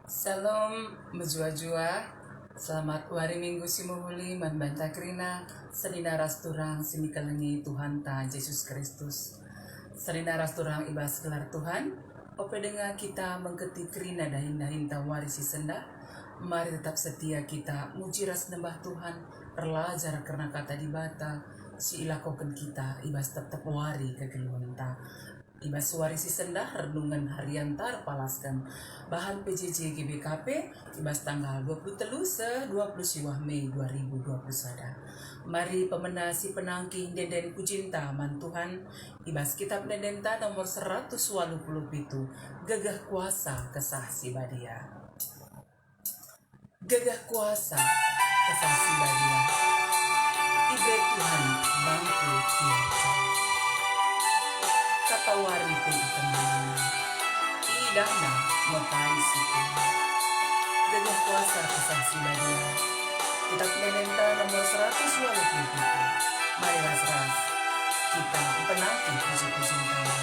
Salam menjua-jua. Selamat hari Minggu simuhuli man banta krina sedina rasturang sini kalengi Tuhan ta Yesus Kristus. Sedina rasturang ibas gelar Tuhan. Ope dengar kita mengketi krina dahin-dahin ta warisi senda. Mari tetap setia kita muji ras nembah Tuhan. Perlajar karena kata di bata si ilakokan kita ibas tetap wari kegeluhan ta. Ibas warisi sendah renungan harian tar palaskan bahan PJJ GBKP ibas tanggal 23 Mei 2021. Mari pemenasi penangking deden kucinta man Tuhan ibas kitab dendenta nomor 187 gagah kuasa kesah si badia. Gagah kuasa kesah si badia. Ibe Tuhan bangku tiada. Katawari pe ikamana idana makai situ gagah kuasa kesah si badia. Kitab Menenta nomor 127. Mari ras-ras kita penanti puji-puji Tuhan.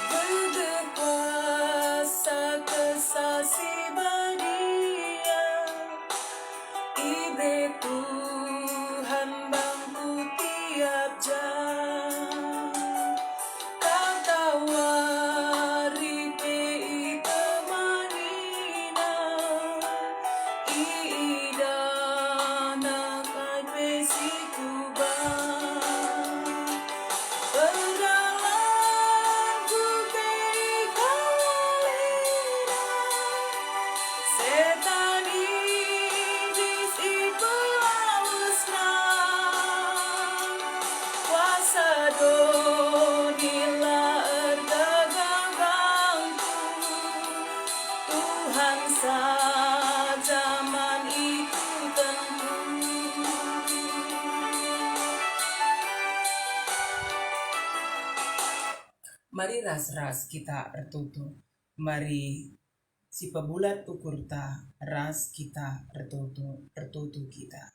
Gagah kuasa kesah si badia. Ibre Tuhan bangku tiap jam. Katawari pe itemanina. Idana kadwe si kubang. Perdalanku pe kalena. Setan iblis ipelausna. Kuasa donilah erdagangku. Tuhan saja man itu tentu. Mari ras-ras kita ertutu. Mari si pebulat ukur ta ras kita ertutu kita.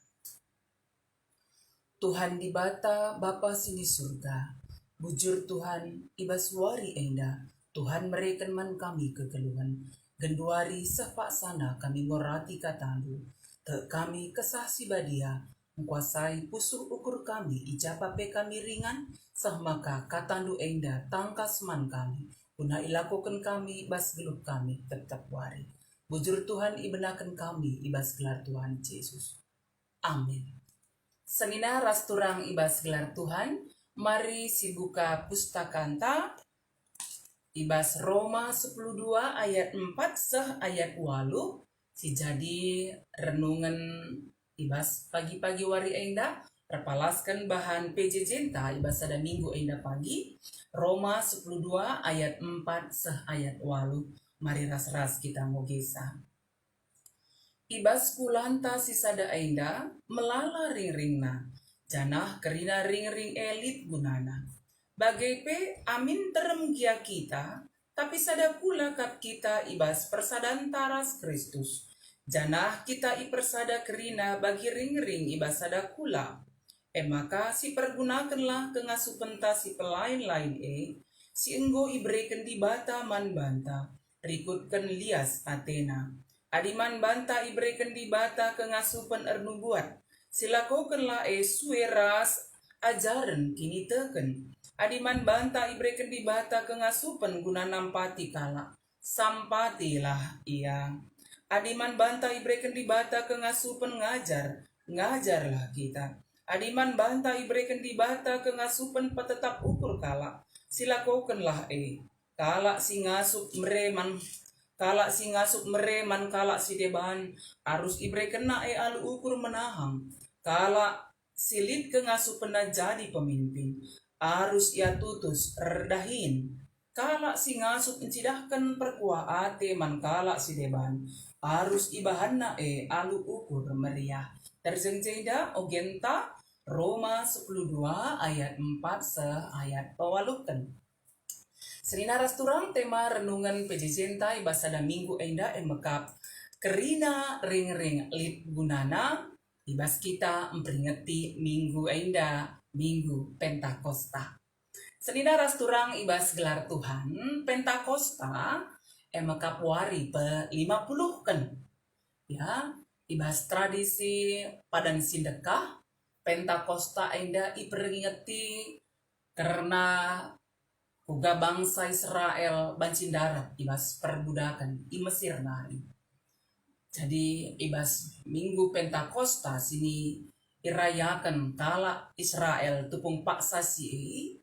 Tuhan di bata Bapa sini surga. Bujur Tuhan ibas wari enda. Tuhan mereken man kami kegeluhan. Genduari sepak sana kami ngorati katamu. Te kami kesah si badia. Mengkuasai pusuh ukur kami ijapa pe kami ringan. Sah maka katandu enda tangkas man kami. Puna ilakokan kami ibas gelup kami tetap wari. Bujur Tuhan ibenakan kami ibas gelar Tuhan Yesus. Amin. Senina rasturang ibas gelar Tuhan. Mari si buka pustakanta ibas Roma 10:2 ayat 4 seh ayat 8. Si jadi renungan ibas pagi-pagi wari enda. Terpalaskan bahan PJJ ta ibas ada minggu enda pagi. Roma 10:2 ayat 4 seh ayat 8. Mari ras-ras kita ngogesa. Ibas kulanta sisada enda melala ring-ringna. Janah kerina ring-ring elit gunana. Bagai pe amin terem gia kita. Tapi sada pula kat kita ibas persadan taras Kristus. Janah kita ipersada kerina bagi ring-ring ibas sada kula. Maka si pergunakanlah kengasupenta si pelain-lain si enggo ibreken di bata man banta. Rikutkan lias Athena. Adiman banta ibreken di bata kengasupan ernubuat. Silakokanlah sueras ajaran kini teken. Adiman banta ibreken di bata kengasupan guna nampati kala. Sampatilah ia. Adiman banta ibreken di bata kengasupan ngajarlah kita. Adiman banta ibreken di bata kengasupan patetap ukur kala. Silakokanlah kala si ngasup mereman. Kala si ngasup mereman kala si deban harus ibreken na alu ukur menahang. Kala silit kengasup pena jadi pemimpin harus ia tutus redahin. Kala si ngasup encidahkan perkua ate man kala si deban harus ibahan na alu ukur meriah. Tersengjeda ogenta Roma 10:2 ayat 4 seh ayat pawalukan. Serina rasturang tema renungan PJJ ibas ada minggu enda emekap kerina ring-ring lit gunana ibas kita memperingati minggu enda Minggu Pentakosta. Senina rasturang ibas gelar Tuhan Pentakosta emakap wari pe 50 kan. Ya, ibas tradisi padan sindekah Pentakosta enda iperingati karena uga bangsa Israel bancin darat ibas perbudakan di Mesir nari. Jadi ibas Minggu Pentakosta sini irayakan kala Israel tupung paksa si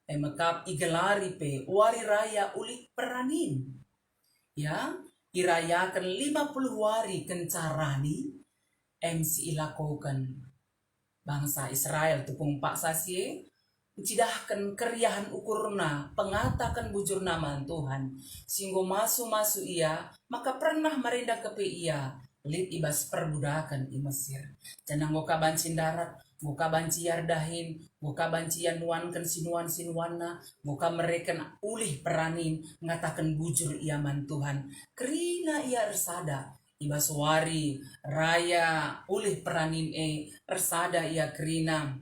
emakap igelari pe wari raya ulik peranin. Ya, irayakan 50 wari kencarani MC ilakokan bangsa Israel tupung paksa si cidahkan keriahan ukurna pengatakan bujur nama Tuhan singgo masu ia maka pernah merenda kepe ia lid ibas perbudakan di Mesir janang goka bancin darat goka banci yardahin goka banci yanuankan sinuan-sinuanna goka mereka ulih peranin ngatakan bujur ia man Tuhan kerina ia ersada ibas wari raya ulih peranin ersada ia kerina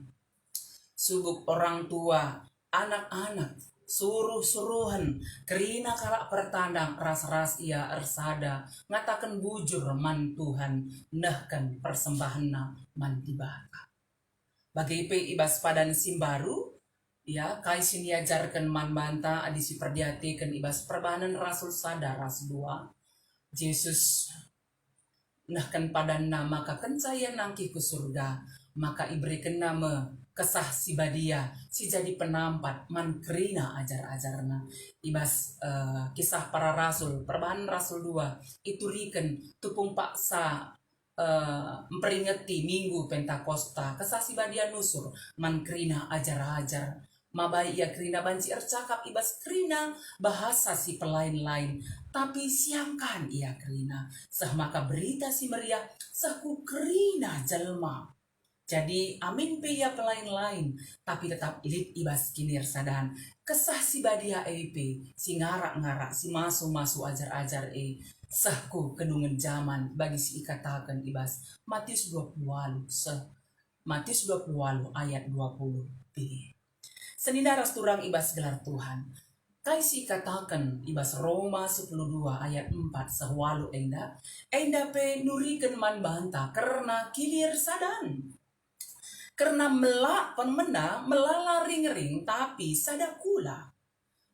subuk orang tua, anak-anak, suruh-suruhan, kerina kalak pertandang, ras-ras ia ersada, ngatakan bujur man Tuhan, nahkan persembahanna man tibaka. Bagi pe ibas padan simbaru, ya, kai sini ajarkan man banta, adisi perdiatikan ibas perbahanan rasul sada ras 2, Yesus nahkan padan nama kakencaya nangki ke surga, maka iberikan nama kesah si badia si jadi penampat man kerina ajar-ajarna ibas kisah para rasul perbahanan rasul 2 itu riken tupung paksa memperingati Minggu Pentakosta kesah si badia nusur man kerina ajar-ajar mabai ia kerina banci ercakap ibas kerina bahasa si pelain-lain tapi siangkan ia kerina sah maka berita si meriah sahku kerina jelma. Jadi amin pe ya pelain-lain tapi tetap ilit ibas kinir sadahan kesah si badia EP si ngarak-ngarak si masu-masu ajar-ajar sahku kedungen zaman bagi si ikatakan ibas Matius 20 Matius 20 ayat 20b. Senina rasturang ibas gelar Tuhan kai si katakan ibas Roma 12 ayat 4 sehwalu enda pe nuriken man banta karena kilir sadan karena melala ring-ring tapi sadakula.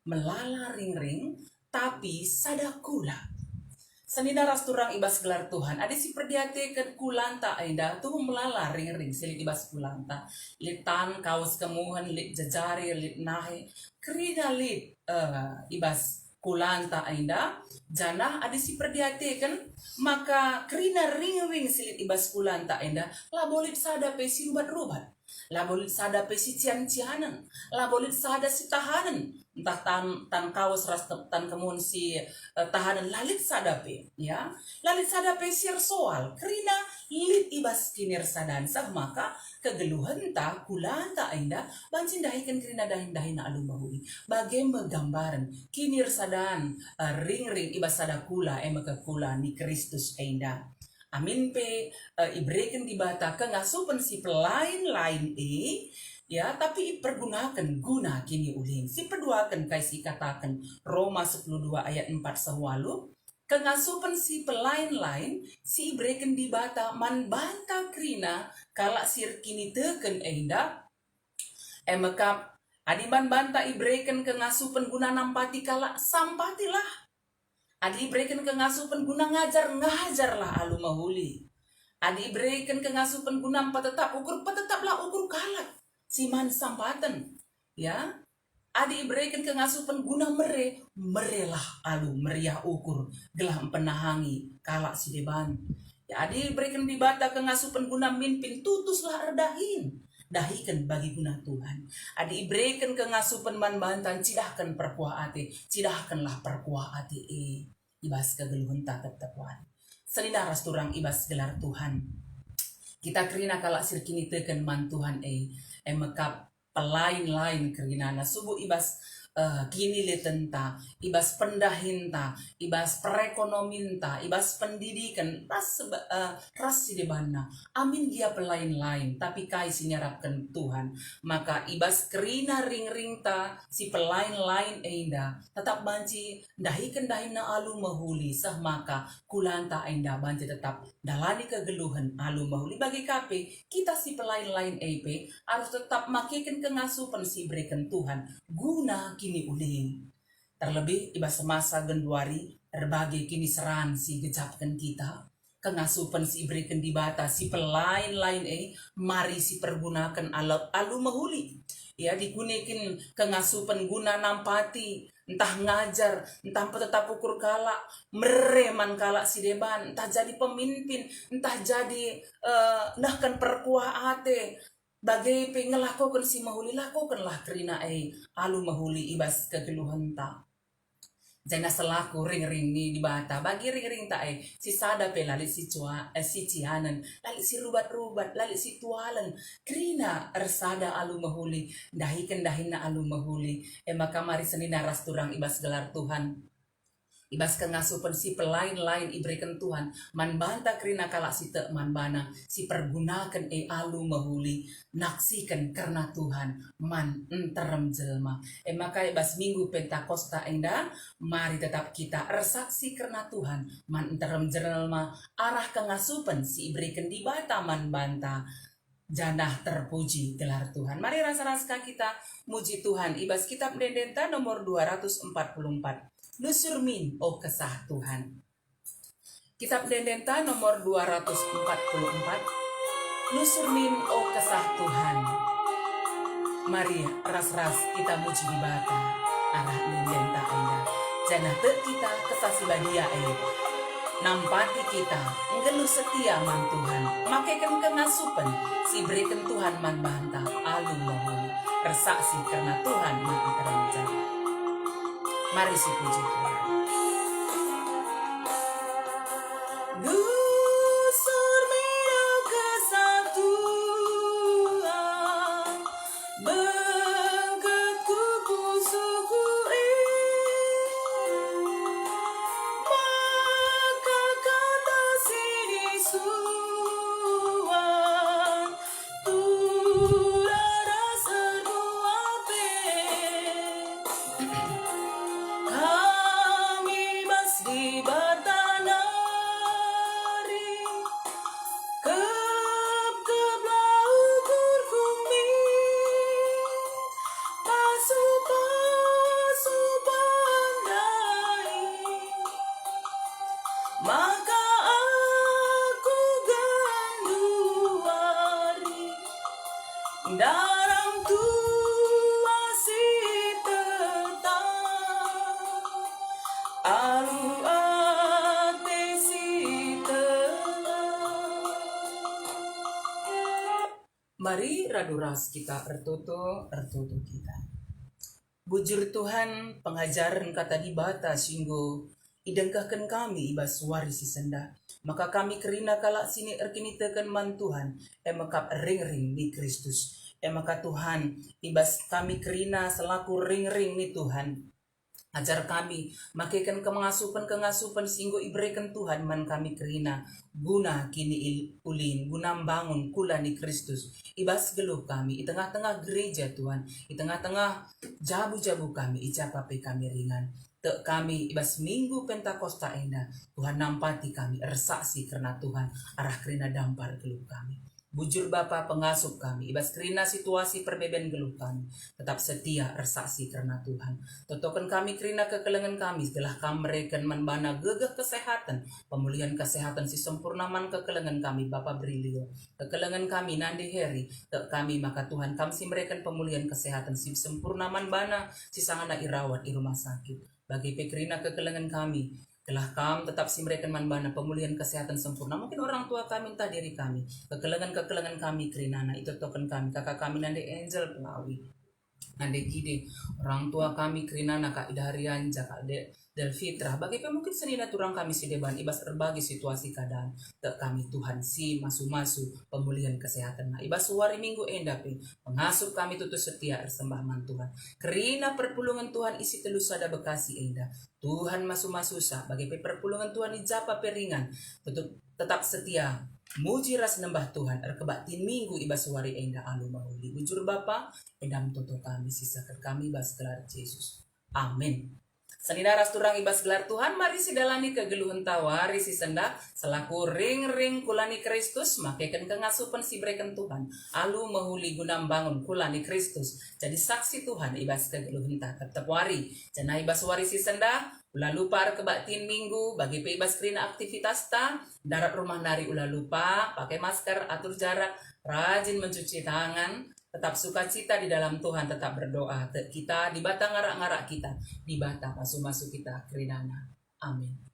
Melala ring-ring tapi sadakula. Senina rasturang ibas gelar Tuhan. Ada si perdiate ke kulanta aida tuh melala ring-ring silit ibas kulanta. Litan kaos kemuhan lit jajari lit nahe. Kerina lit ibas kulanta aida janah ada si perdiate kan maka kerina ring-ring silit ibas kulanta aida la bolit sada pe si rubat-rubat la bolit sada pe si cian-cianan la bolit sada si tahanan entah tan kaos ras tan kemun si tahanan lalit sada pe ya lalit sada pe sir soal kerina lit ibas kinir sadan sah maka kegeluhan ta kulanta aida bancin dahikan kerina dahin-dahin na alumahui bagai menggambaran kinir sadan ring-ring ibas sada kula maka kula ni Kristus aida amin pe ibrekan dibata kengasupan si pelain-lain ya tapi pergunakan guna kini ulin si perduakan kai si katakan Roma 12 ayat 4 sehwalu kengasupan si pelain-lain si ibrekan dibata man banta krina kala sir kini teken enda emakap adiman banta ibrekan kengasupan guna nampati kala sampatilah adi ibrekan kengasupan guna ngajarlah alu mahuli adi ibrekan kengasupan guna patetap ukur patetaplah ukur kalat siman sampatan ya adi ibrekan kengasupan guna merelah alu meriah ukur gelah penahangi kala si deban ya adi ibrekan dibata kengasupan guna mimpin tutuslah dahikan bagi guna Tuhan. Adi ibrekan kengasupan man bantan cidahkan perkuah ati, cidahkanlah perkuah ati ibas kegeluhan tatap tapuan. Selina rasturang ibas gelar Tuhan. Kita kerina kalak sirkini teken man Tuhan mekap pelain-lain kerina na subuh ibas kini letenta, ibas pendahinta, ibas perekonominta, ibas pendidikan, ras si debana. Amin dia pelain-lain, tapi kai sinyarapkan Tuhan. Maka ibas kerina ring-ring ta si pelain-lain enda, tetap banci dahikan dahina alu mahuli, sah maka kulanta enda banci tetap dalani kegeluhan alu mahuli. Bagi kape, kita si pelain-lain EP harus tetap makikan kengasupan si berikan Tuhan guna kini ulin. Terlebih iba semasa genduari berbagai kini seran si gejapkan kita kengasupan si berikan di bata si pelain-lain mari si pergunakan alu mahuli ya digunakan kengasupan guna nampati entah ngajar entah tetap ukur kala mereman kala si deban entah jadi pemimpin entah jadi kan perkuah ate bagai pengelakukan si mahuli lakukanlah kerina alu mahuli ibas kegeluhan ta jana selaku ring-ring ni di bata bagi ring-ring ta si sada pe lali si si cihanan lali si rubat-rubat lali si tualan kerina ersada alu mahuli dahikan dahina alu mahuli maka mari senina ras turang ibas gelar Tuhan ibas kengasupan si pelain-lain iberikan Tuhan man banta kerina kalak si te man bana si pergunakan alu mahuli naksikan karena Tuhan man enterem jelma maka ibas minggu Pentakosta enda mari tetap kita ersaksi karena Tuhan man enterem jelma arah kengasupan si iberikan di bata man banta janah terpuji gelar Tuhan. Mari rasa-rasa kita muji Tuhan. Ibas kitab Dendenta nomor 244. Nusur min, oh kesah Tuhan. Kitab Dendenta nomor 244. Nusur min, oh kesah Tuhan. Mari ras-ras kita muji di bata arah Dendenta anda. Janah kita kesasi badia nampati kita ngeluh setia man Tuhan makaikan kengasupan si berikan Tuhan man banta alu mahuli bersaksi karena Tuhan man teranjang. Mari si puji Tuhan. Gusur minau kesatuan bengkatku pusuku maka kata sini suan turara sebuah kami bas di batanari keblau kurkumi pasu-pasu pandai maka aku ganduari dalam tua si tetap alu ate si tetap. Mari raduras kita ertoto kita. Bujur Tuhan pengajaran kata di bata singgo idengkahkan kami ibas suari si senda maka kami kerina kalak sini erkini tekan man Tuhan makap ring-ring di Kristus maka Tuhan ibas kami kerina selaku ring-ring ni Tuhan ajar kami makaikan kengasupan singgo iberikan Tuhan man kami kerina guna kini ulin guna bangun kula ni Kristus ibas geluh kami di tengah-tengah gereja Tuhan di tengah-tengah jabu-jabu kami icapape kami ringan te kami ibas minggu Pentakosta enda Tuhan nampati kami ersaksi karena Tuhan arah kerina dampar geluh kami bujur Bapa pengasup kami ibas kerina situasi perbedaan geluh kami tetap setia ersaksi karena Tuhan totokan kami kerina kekelengan kami setelah kami mereken manbana gegah kesehatan pemulihan kesehatan si sempurnaman kekelengan kami Bapa Brilio kekelengan kami Nandi Heri te kami maka Tuhan kami si mereken pemulihan kesehatan si sempurnaman bana si sangana irawat di rumah sakit bagi pekerina kekelengan kami telah kami tetap si mereka manbana pemulihan kesehatan sempurna mungkin orang tua kami entah diri kami kekelengan kami kerinana itu token kami kakak kami Nandi Angel Pelawi Nande gide orang tua kami kerinana kak idaharian jaka del fitrah bagi pemungkin senina turang kami si deban ibas berbagi situasi keadaan tak kami Tuhan si masu-masu pemulihan kesehatan nah ibas suari minggu endapi mengasuh kami tutus setia ersembah man Tuhan kerina perpulungan Tuhan isi telus sada bekasi enda Tuhan masu-masu sa bagi perpulungan Tuhan ijapa peringan tetap setia muji ras nembah Tuhan erkebaktin minggu ibas suari enda alu mahuli ujur Bapa endam toto kami sisakan kami bas gelar Yesus amin. Sanina ras turang ibas gelar Tuhan mari sidalani kegeluhan tawari si senda selaku ring kulani Kristus makaikan kengasupan si breken Tuhan alu mahuli gunam bangun kulani Kristus jadi saksi Tuhan ibas kegeluhan ta tetap wari jana ibas wari si senda ulah lupa kebaktin minggu bagi ibas kerina aktivitas ta darat rumah nari ulah lupa pakai masker atur jarak rajin mencuci tangan tetap sukacita di dalam Tuhan, tetap berdoa. Kita di bata ngarak-ngarak kita, di bata masuk-masuk kita kerinana. Amin.